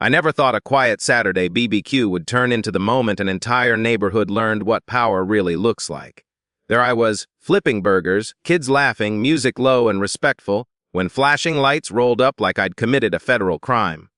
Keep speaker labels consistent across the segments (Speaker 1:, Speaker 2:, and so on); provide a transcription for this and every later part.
Speaker 1: I never thought a quiet Saturday BBQ would turn into the moment an entire neighborhood learned what power really looks like. There I was, flipping burgers, kids laughing, music low and respectful, when flashing lights rolled up like I'd committed a federal crime.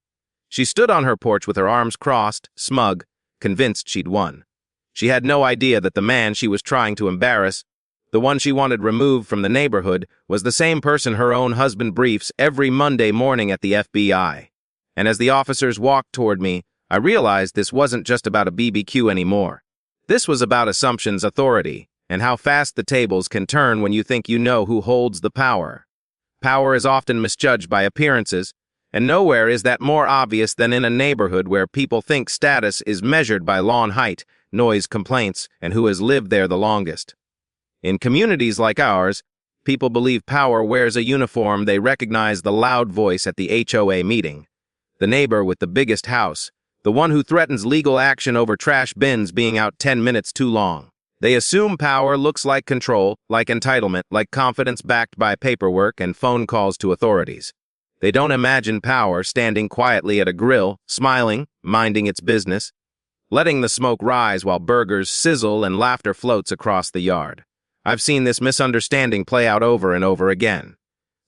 Speaker 1: She stood on her porch with her arms crossed, smug, convinced she'd won. She had no idea that the man she was trying to embarrass, the one she wanted removed from the neighborhood, was the same person her own husband briefs every Monday morning at the FBI. And as the officers walked toward me, I realized this wasn't just about a BBQ anymore. This was about assumptions, authority, and how fast the tables can turn when you think you know who holds the power. Power is often misjudged by appearances, and nowhere is that more obvious than in a neighborhood where people think status is measured by lawn height, noise complaints, and who has lived there the longest. In communities like ours, people believe power wears a uniform. They recognize the loud voice at the HOA meeting, the neighbor with the biggest house, the one who threatens legal action over trash bins being out 10 minutes too long. They assume power looks like control, like entitlement, like confidence backed by paperwork and phone calls to authorities. They don't imagine power standing quietly at a grill, smiling, minding its business, letting the smoke rise while burgers sizzle and laughter floats across the yard. I've seen this misunderstanding play out over and over again.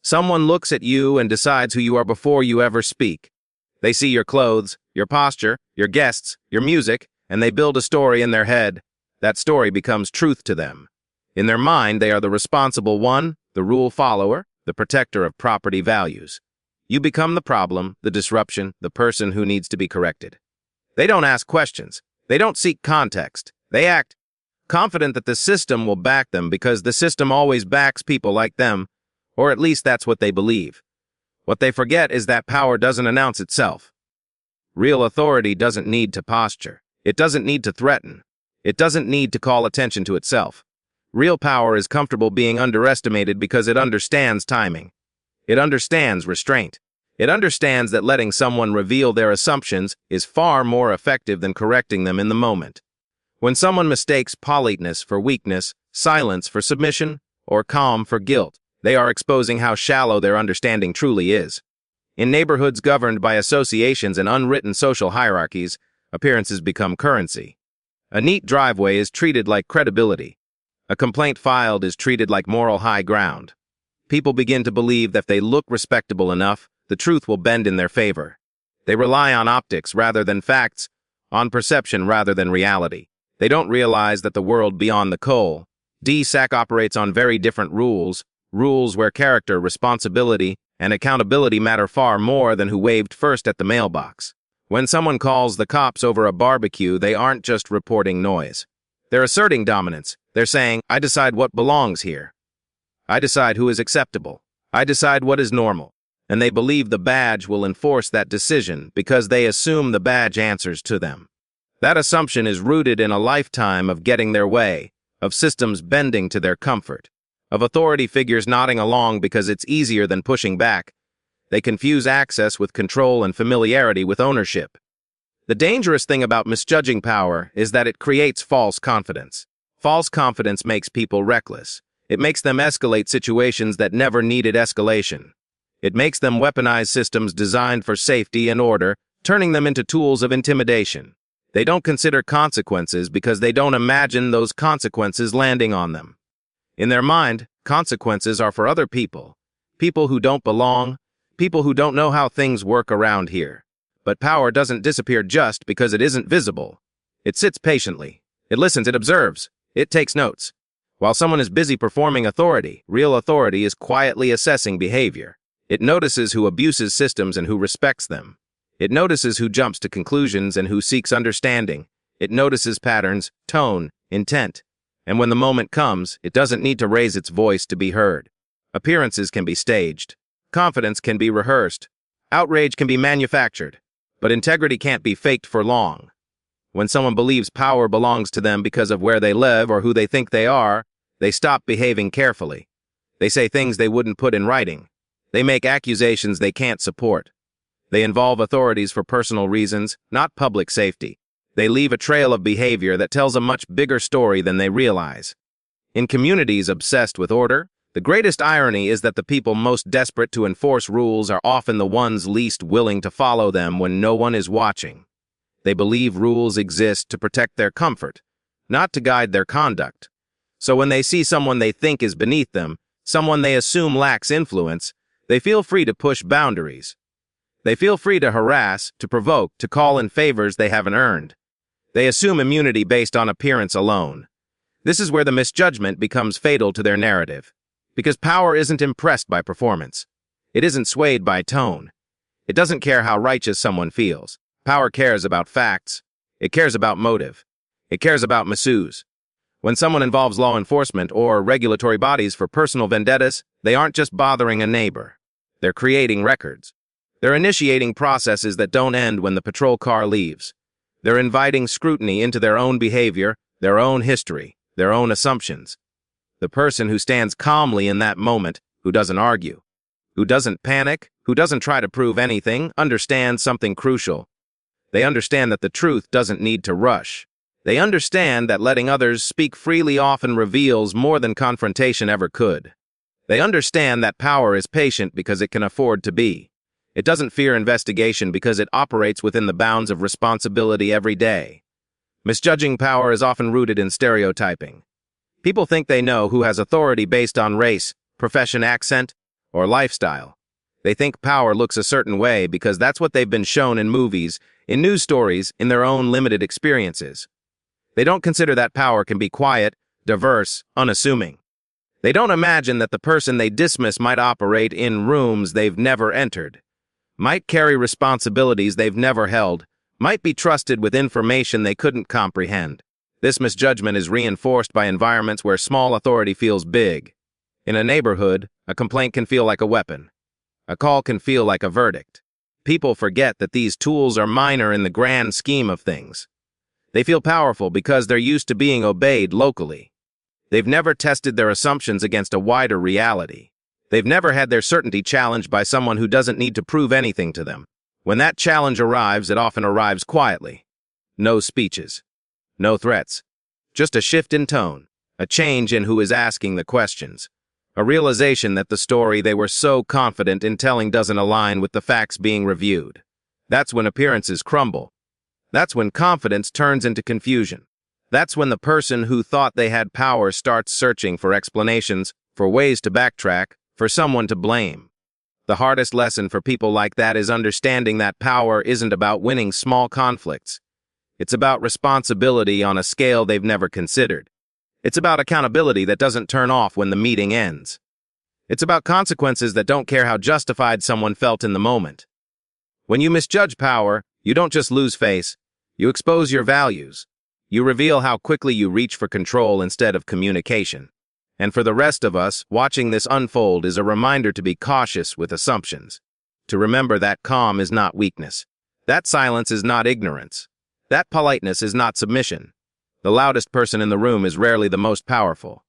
Speaker 1: Someone looks at you and decides who you are before you ever speak. They see your clothes, your posture, your guests, your music, and they build a story in their head. That story becomes truth to them. In their mind, they are the responsible one, the rule follower, the protector of property values. You become the problem, the disruption, the person who needs to be corrected. They don't ask questions. They don't seek context. They act confident that the system will back them because the system always backs people like them, or at least that's what they believe. What they forget is that power doesn't announce itself. Real authority doesn't need to posture. It doesn't need to threaten. It doesn't need to call attention to itself. Real power is comfortable being underestimated because it understands timing. It understands restraint. It understands that letting someone reveal their assumptions is far more effective than correcting them in the moment. When someone mistakes politeness for weakness, silence for submission, or calm for guilt, they are exposing how shallow their understanding truly is. In neighborhoods governed by associations and unwritten social hierarchies, appearances become currency. A neat driveway is treated like credibility. A complaint filed is treated like moral high ground. People begin to believe that if they look respectable enough, the truth will bend in their favor. They rely on optics rather than facts, on perception rather than reality. They don't realize that the world beyond the coal, DSAC operates on very different rules where character, responsibility, and accountability matter far more than who waved first at the mailbox. When someone calls the cops over a barbecue, they aren't just reporting noise. They're asserting dominance. They're saying, I decide what belongs here. I decide who is acceptable. I decide what is normal. And they believe the badge will enforce that decision because they assume the badge answers to them. That assumption is rooted in a lifetime of getting their way, of systems bending to their comfort, of authority figures nodding along because it's easier than pushing back. They confuse access with control and familiarity with ownership. The dangerous thing about misjudging power is that it creates false confidence. False confidence makes people reckless. It makes them escalate situations that never needed escalation. It makes them weaponize systems designed for safety and order, turning them into tools of intimidation. They don't consider consequences because they don't imagine those consequences landing on them. In their mind, consequences are for other people, people who don't belong, people who don't know how things work around here. But power doesn't disappear just because it isn't visible. It sits patiently. It listens, it observes, it takes notes. While someone is busy performing authority, real authority is quietly assessing behavior. It notices who abuses systems and who respects them. It notices who jumps to conclusions and who seeks understanding. It notices patterns, tone, intent. And when the moment comes, it doesn't need to raise its voice to be heard. Appearances can be staged. Confidence can be rehearsed. Outrage can be manufactured. But integrity can't be faked for long. When someone believes power belongs to them because of where they live or who they think they are, they stop behaving carefully. They say things they wouldn't put in writing. They make accusations they can't support. They involve authorities for personal reasons, not public safety. They leave a trail of behavior that tells a much bigger story than they realize. In communities obsessed with order, The greatest irony is that the people most desperate to enforce rules are often the ones least willing to follow them when no one is watching. They believe rules exist to protect their comfort, not to guide their conduct. So when they see someone they think is beneath them, someone they assume lacks influence, they feel free to push boundaries. They feel free to harass, to provoke, to call in favors they haven't earned. They assume immunity based on appearance alone. This is where the misjudgment becomes fatal to their narrative. Because power isn't impressed by performance. It isn't swayed by tone. It doesn't care how righteous someone feels. Power cares about facts. It cares about motive. It cares about misuse. When someone involves law enforcement or regulatory bodies for personal vendettas, they aren't just bothering a neighbor. They're creating records. They're initiating processes that don't end when the patrol car leaves. They're inviting scrutiny into their own behavior, their own history, their own assumptions. The person who stands calmly in that moment, who doesn't argue, who doesn't panic, who doesn't try to prove anything, understands something crucial. They understand that the truth doesn't need to rush. They understand that letting others speak freely often reveals more than confrontation ever could. They understand that power is patient because it can afford to be. It doesn't fear investigation because it operates within the bounds of responsibility every day. Misjudging power is often rooted in stereotyping. People think they know who has authority based on race, profession, accent, or lifestyle. They think power looks a certain way because that's what they've been shown in movies, in news stories, in their own limited experiences. They don't consider that power can be quiet, diverse, unassuming. They don't imagine that the person they dismiss might operate in rooms they've never entered, might carry responsibilities they've never held, might be trusted with information they couldn't comprehend. This misjudgment is reinforced by environments where small authority feels big. In a neighborhood, a complaint can feel like a weapon. A call can feel like a verdict. People forget that these tools are minor in the grand scheme of things. They feel powerful because they're used to being obeyed locally. They've never tested their assumptions against a wider reality. They've never had their certainty challenged by someone who doesn't need to prove anything to them. When that challenge arrives, it often arrives quietly. No speeches. No threats. Just a shift in tone, a change in who is asking the questions, a realization that the story they were so confident in telling doesn't align with the facts being reviewed. That's when appearances crumble. That's when confidence turns into confusion. That's when the person who thought they had power starts searching for explanations, for ways to backtrack, for someone to blame. The hardest lesson for people like that is understanding that power isn't about winning small conflicts. It's about responsibility on a scale they've never considered. It's about accountability that doesn't turn off when the meeting ends. It's about consequences that don't care how justified someone felt in the moment. When you misjudge power, you don't just lose face, you expose your values. You reveal how quickly you reach for control instead of communication. And for the rest of us, watching this unfold is a reminder to be cautious with assumptions. To remember that calm is not weakness. That silence is not ignorance. That politeness is not submission. The loudest person in the room is rarely the most powerful.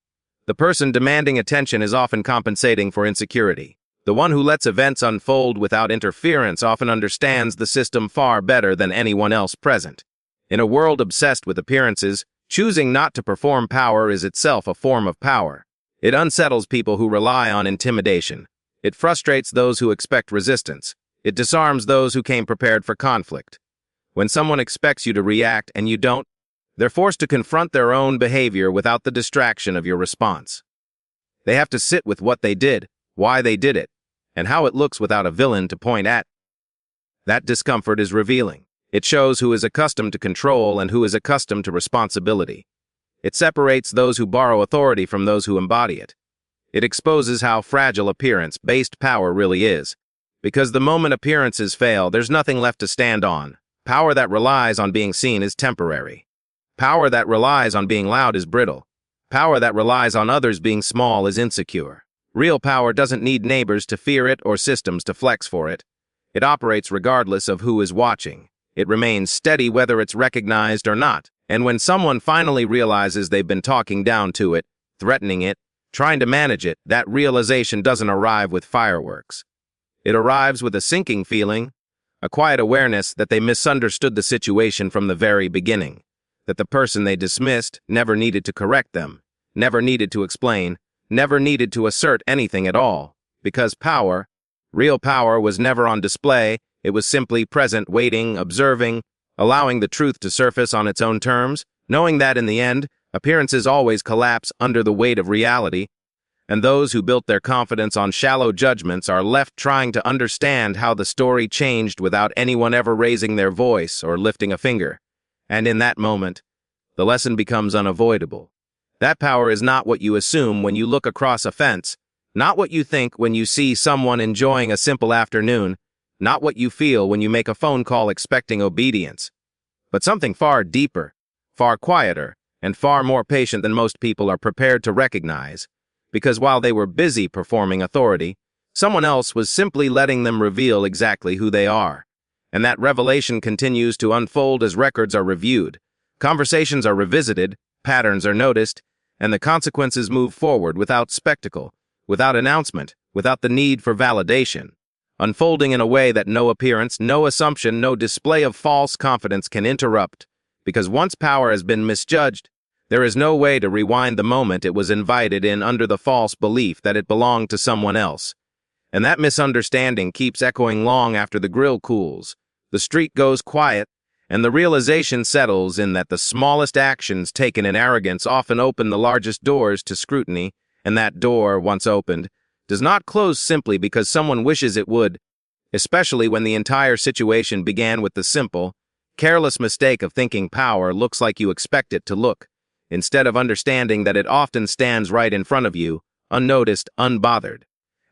Speaker 1: The person demanding attention is often compensating for insecurity. The one who lets events unfold without interference often understands the system far better than anyone else present. In a world obsessed with appearances, choosing not to perform power is itself a form of power. It unsettles people who rely on intimidation. It frustrates those who expect resistance. It disarms those who came prepared for conflict. When someone expects you to react and you don't, they're forced to confront their own behavior without the distraction of your response. They have to sit with what they did, why they did it, and how it looks without a villain to point at. That discomfort is revealing. It shows who is accustomed to control and who is accustomed to responsibility. It separates those who borrow authority from those who embody it. It exposes how fragile appearance-based power really is. Because the moment appearances fail, there's nothing left to stand on. Power that relies on being seen is temporary. Power that relies on being loud is brittle. Power that relies on others being small is insecure. Real power doesn't need neighbors to fear it or systems to flex for it. It operates regardless of who is watching. It remains steady whether it's recognized or not. And when someone finally realizes they've been talking down to it, threatening it, trying to manage it, that realization doesn't arrive with fireworks. It arrives with a sinking feeling, a quiet awareness that they misunderstood the situation from the very beginning, that the person they dismissed never needed to correct them, never needed to explain, never needed to assert anything at all, because power, real power, was never on display. It was simply present, waiting, observing, allowing the truth to surface on its own terms, knowing that in the end, appearances always collapse under the weight of reality, and those who built their confidence on shallow judgments are left trying to understand how the story changed without anyone ever raising their voice or lifting a finger. And in that moment, the lesson becomes unavoidable. That power is not what you assume when you look across a fence, not what you think when you see someone enjoying a simple afternoon, not what you feel when you make a phone call expecting obedience, but something far deeper, far quieter, and far more patient than most people are prepared to recognize, because while they were busy performing authority, someone else was simply letting them reveal exactly who they are. And that revelation continues to unfold as records are reviewed, conversations are revisited, patterns are noticed, and the consequences move forward without spectacle, without announcement, without the need for validation, unfolding in a way that no appearance, no assumption, no display of false confidence can interrupt, because once power has been misjudged, there is no way to rewind the moment it was invited in under the false belief that it belonged to someone else. And that misunderstanding keeps echoing long after the grill cools, the street goes quiet, and the realization settles in that the smallest actions taken in arrogance often open the largest doors to scrutiny, and that door, once opened, does not close simply because someone wishes it would, especially when the entire situation began with the simple, careless mistake of thinking power looks like you expect it to look, instead of understanding that it often stands right in front of you, unnoticed, unbothered,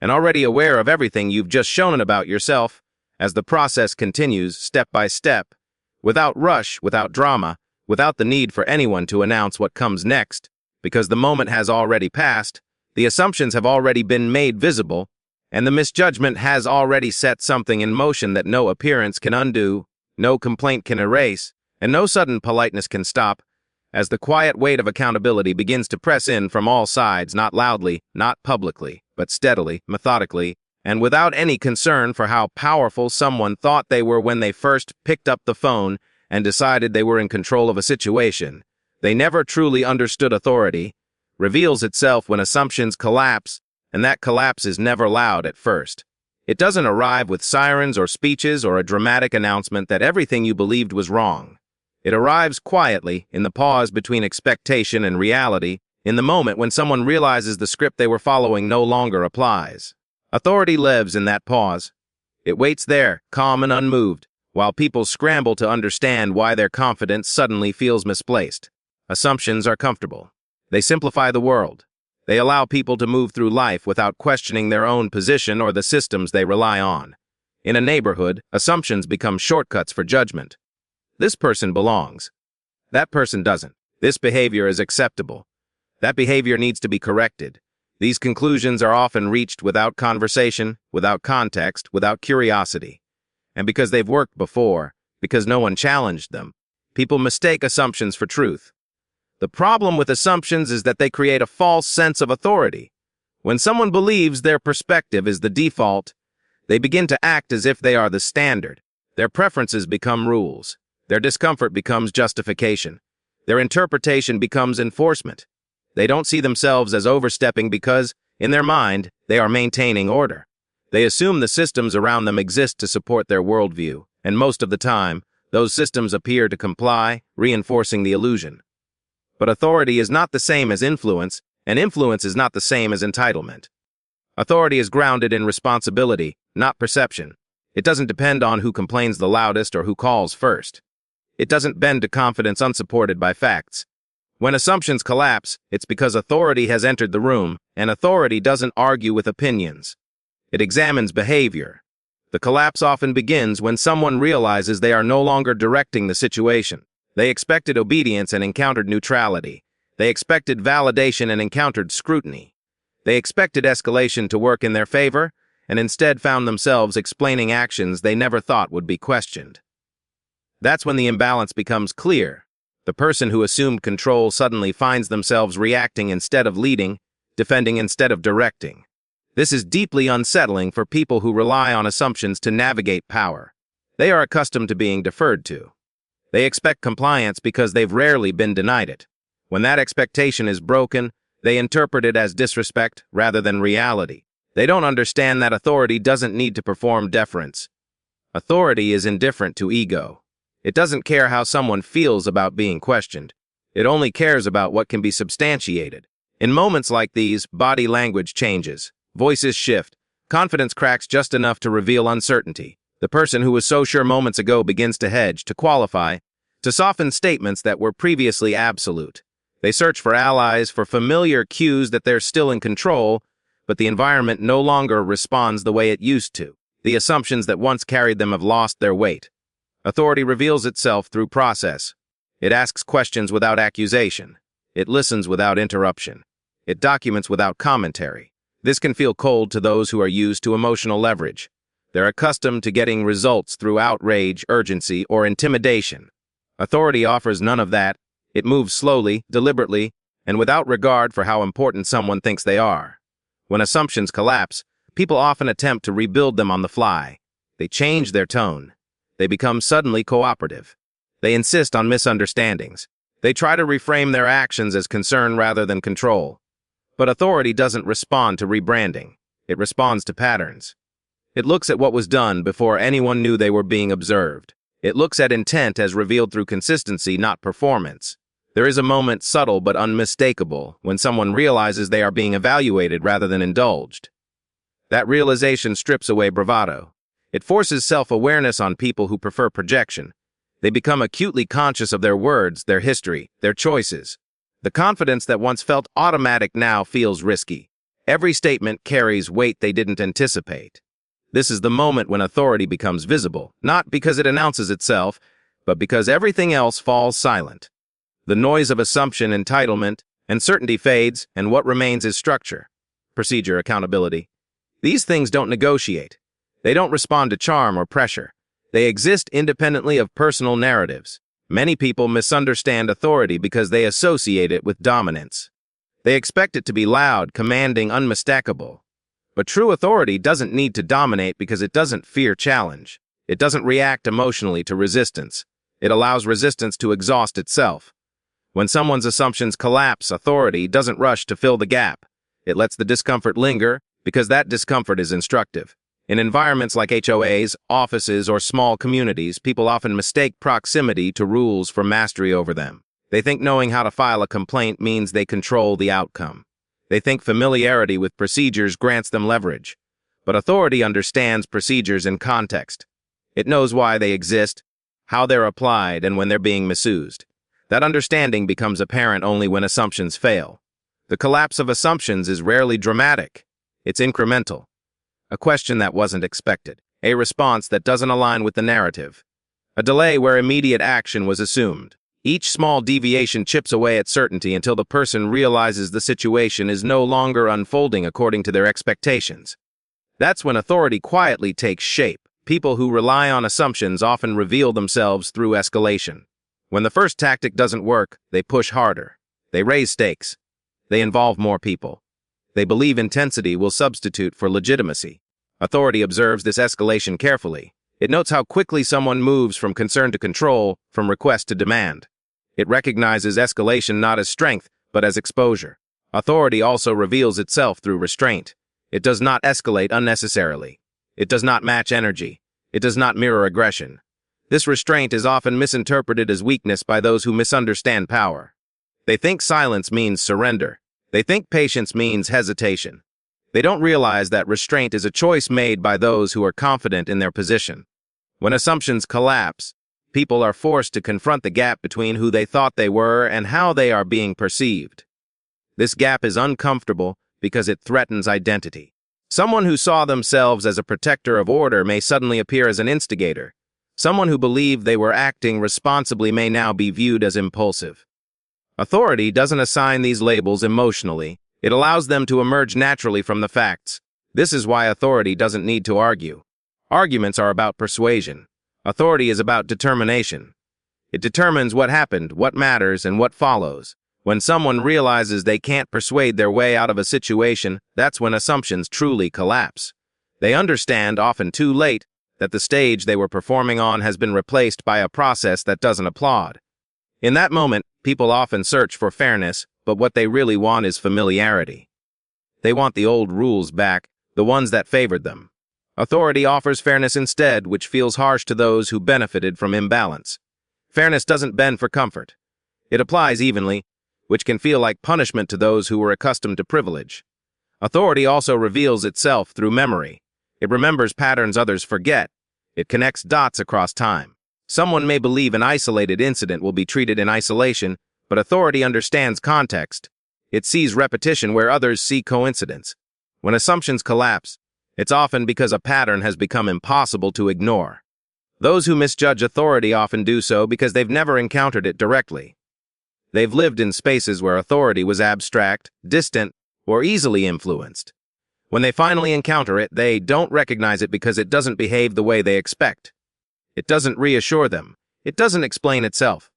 Speaker 1: and already aware of everything you've just shown about yourself. As the process continues, step by step, without rush, without drama, without the need for anyone to announce what comes next, because the moment has already passed, the assumptions have already been made visible, and the misjudgment has already set something in motion that no appearance can undo, no complaint can erase, and no sudden politeness can stop. As the quiet weight of accountability begins to press in from all sides, not loudly, not publicly, but steadily, methodically, and without any concern for how powerful someone thought they were when they first picked up the phone and decided they were in control of a situation, they never truly understood authority, reveals itself when assumptions collapse, and that collapse is never loud at first. It doesn't arrive with sirens or speeches or a dramatic announcement that everything you believed was wrong. It arrives quietly, in the pause between expectation and reality, in the moment when someone realizes the script they were following no longer applies. Authority lives in that pause. It waits there, calm and unmoved, while people scramble to understand why their confidence suddenly feels misplaced. Assumptions are comfortable. They simplify the world. They allow people to move through life without questioning their own position or the systems they rely on. In a neighborhood, assumptions become shortcuts for judgment. This person belongs. That person doesn't. This behavior is acceptable. That behavior needs to be corrected. These conclusions are often reached without conversation, without context, without curiosity. And because they've worked before, because no one challenged them, people mistake assumptions for truth. The problem with assumptions is that they create a false sense of authority. When someone believes their perspective is the default, they begin to act as if they are the standard. Their preferences become rules. Their discomfort becomes justification. Their interpretation becomes enforcement. They don't see themselves as overstepping because, in their mind, they are maintaining order. They assume the systems around them exist to support their worldview, and most of the time, those systems appear to comply, reinforcing the illusion. But authority is not the same as influence, and influence is not the same as entitlement. Authority is grounded in responsibility, not perception. It doesn't depend on who complains the loudest or who calls first. It doesn't bend to confidence unsupported by facts. When assumptions collapse, it's because authority has entered the room, and authority doesn't argue with opinions. It examines behavior. The collapse often begins when someone realizes they are no longer directing the situation. They expected obedience and encountered neutrality. They expected validation and encountered scrutiny. They expected escalation to work in their favor, and instead found themselves explaining actions they never thought would be questioned. That's when the imbalance becomes clear. The person who assumed control suddenly finds themselves reacting instead of leading, defending instead of directing. This is deeply unsettling for people who rely on assumptions to navigate power. They are accustomed to being deferred to. They expect compliance because they've rarely been denied it. When that expectation is broken, They interpret it as disrespect rather than reality. They don't understand that authority doesn't need to perform deference. Authority is indifferent to ego. It doesn't care how someone feels about being questioned. It only cares about what can be substantiated. In moments like these, body language changes. Voices shift. Confidence cracks just enough to reveal uncertainty. The person who was so sure moments ago begins to hedge, to qualify, to soften statements that were previously absolute. They search for allies, for familiar cues that they're still in control, but the environment no longer responds the way it used to. The assumptions that once carried them have lost their weight. Authority reveals itself through process. It asks questions without accusation. It listens without interruption. It documents without commentary. This can feel cold to those who are used to emotional leverage. They're accustomed to getting results through outrage, urgency, or intimidation. Authority offers none of that. It moves slowly, deliberately, and without regard for how important someone thinks they are. When assumptions collapse, people often attempt to rebuild them on the fly. They change their tone. They become suddenly cooperative. They insist on misunderstandings. They try to reframe their actions as concern rather than control. But authority doesn't respond to rebranding. It responds to patterns. It looks at what was done before anyone knew they were being observed. It looks at intent as revealed through consistency, not performance. There is a moment, subtle but unmistakable, when someone realizes they are being evaluated rather than indulged. That realization strips away bravado. It forces self-awareness on people who prefer projection. They become acutely conscious of their words, their history, their choices. The confidence that once felt automatic now feels risky. Every statement carries weight they didn't anticipate. This is the moment when authority becomes visible, not because it announces itself, but because everything else falls silent. The noise of assumption, entitlement, and certainty fades, and what remains is structure, procedure, accountability. These things don't negotiate. They don't respond to charm or pressure. They exist independently of personal narratives. Many people misunderstand authority because they associate it with dominance. They expect it to be loud, commanding, unmistakable. But true authority doesn't need to dominate because it doesn't fear challenge. It doesn't react emotionally to resistance. It allows resistance to exhaust itself. When someone's assumptions collapse, authority doesn't rush to fill the gap. It lets the discomfort linger because that discomfort is instructive. In environments like HOAs, offices, or small communities, people often mistake proximity to rules for mastery over them. They think knowing how to file a complaint means they control the outcome. They think familiarity with procedures grants them leverage. But authority understands procedures in context. It knows why they exist, how they're applied, and when they're being misused. That understanding becomes apparent only when assumptions fail. The collapse of assumptions is rarely dramatic. It's incremental. A question that wasn't expected. A response that doesn't align with the narrative. A delay where immediate action was assumed. Each small deviation chips away at certainty until the person realizes the situation is no longer unfolding according to their expectations. That's when authority quietly takes shape. People who rely on assumptions often reveal themselves through escalation. When the first tactic doesn't work, they push harder. They raise stakes. They involve more people. They believe intensity will substitute for legitimacy. Authority observes this escalation carefully. It notes how quickly someone moves from concern to control, from request to demand. It recognizes escalation not as strength, but as exposure. Authority also reveals itself through restraint. It does not escalate unnecessarily. It does not match energy. It does not mirror aggression. This restraint is often misinterpreted as weakness by those who misunderstand power. They think silence means surrender. They think patience means hesitation. They don't realize that restraint is a choice made by those who are confident in their position. When assumptions collapse, people are forced to confront the gap between who they thought they were and how they are being perceived. This gap is uncomfortable because it threatens identity. Someone who saw themselves as a protector of order may suddenly appear as an instigator. Someone who believed they were acting responsibly may now be viewed as impulsive. Authority doesn't assign these labels emotionally. It allows them to emerge naturally from the facts. This is why authority doesn't need to argue. Arguments are about persuasion. Authority is about determination. It determines what happened, what matters, and what follows. When someone realizes they can't persuade their way out of a situation, that's when assumptions truly collapse. They understand, often too late, that the stage they were performing on has been replaced by a process that doesn't applaud. In that moment, people often search for fairness but what they really want is familiarity. They want the old rules back, the ones that favored them. Authority offers fairness instead, which feels harsh to those who benefited from imbalance. Fairness doesn't bend for comfort. It applies evenly, which can feel like punishment to those who were accustomed to privilege. Authority also reveals itself through memory. It remembers patterns others forget. It connects dots across time. Someone may believe an isolated incident will be treated in isolation, but authority understands context. It sees repetition where others see coincidence. When assumptions collapse, it's often because a pattern has become impossible to ignore. Those who misjudge authority often do so because they've never encountered it directly. They've lived in spaces where authority was abstract, distant, or easily influenced. When they finally encounter it, they don't recognize it because it doesn't behave the way they expect. It doesn't reassure them. It doesn't explain itself.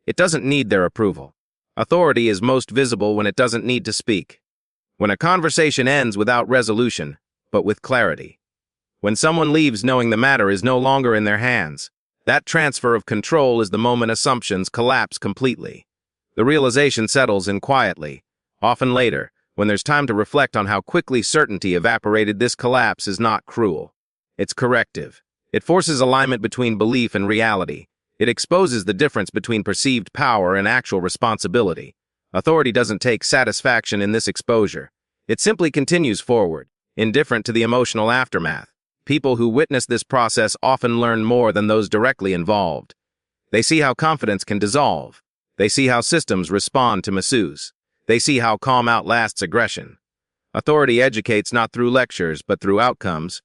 Speaker 1: It doesn't need their approval. Authority is most visible when it doesn't need to speak. When a conversation ends without resolution, but with clarity. When someone leaves knowing the matter is no longer in their hands. That transfer of control is the moment assumptions collapse completely. The realization settles in quietly. Often later, when there's time to reflect on how quickly certainty evaporated, this collapse is not cruel. It's corrective. It forces alignment between belief and reality. It exposes the difference between perceived power and actual responsibility. Authority doesn't take satisfaction in this exposure. It simply continues forward, indifferent to the emotional aftermath. People who witness this process often learn more than those directly involved. They see how confidence can dissolve. They see how systems respond to misuse. They see how calm outlasts aggression. Authority educates not through lectures, but through outcomes.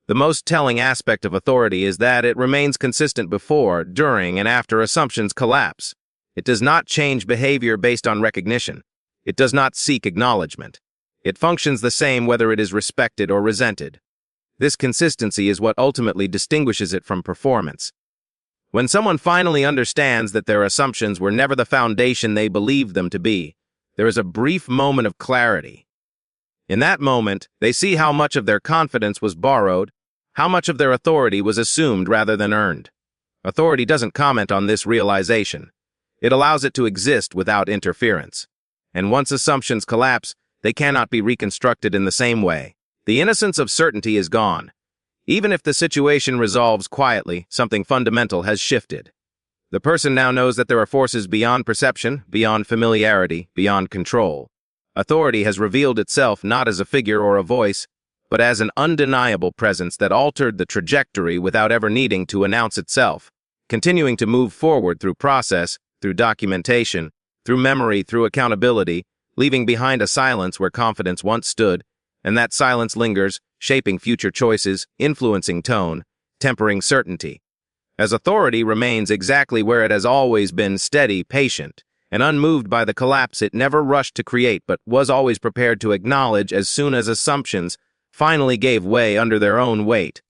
Speaker 1: The most telling aspect of authority is that it remains consistent before, during, and after assumptions collapse. It does not change behavior based on recognition. It does not seek acknowledgement. It functions the same whether it is respected or resented. This consistency is what ultimately distinguishes it from performance. When someone finally understands that their assumptions were never the foundation they believed them to be, there is a brief moment of clarity. In that moment, they see how much of their confidence was borrowed, how much of their authority was assumed rather than earned. Authority doesn't comment on this realization. It allows it to exist without interference. And once assumptions collapse, they cannot be reconstructed in the same way. The innocence of certainty is gone. Even if the situation resolves quietly, something fundamental has shifted. The person now knows that there are forces beyond perception, beyond familiarity, beyond control. Authority has revealed itself not as a figure or a voice, but as an undeniable presence that altered the trajectory without ever needing to announce itself, continuing to move forward through process, through documentation, through memory, through accountability, leaving behind a silence where confidence once stood, and that silence lingers, shaping future choices, influencing tone, tempering certainty. As authority remains exactly where it has always been, steady, patient, and unmoved by the collapse it never rushed to create but was always prepared to acknowledge as soon as assumptions finally gave way under their own weight.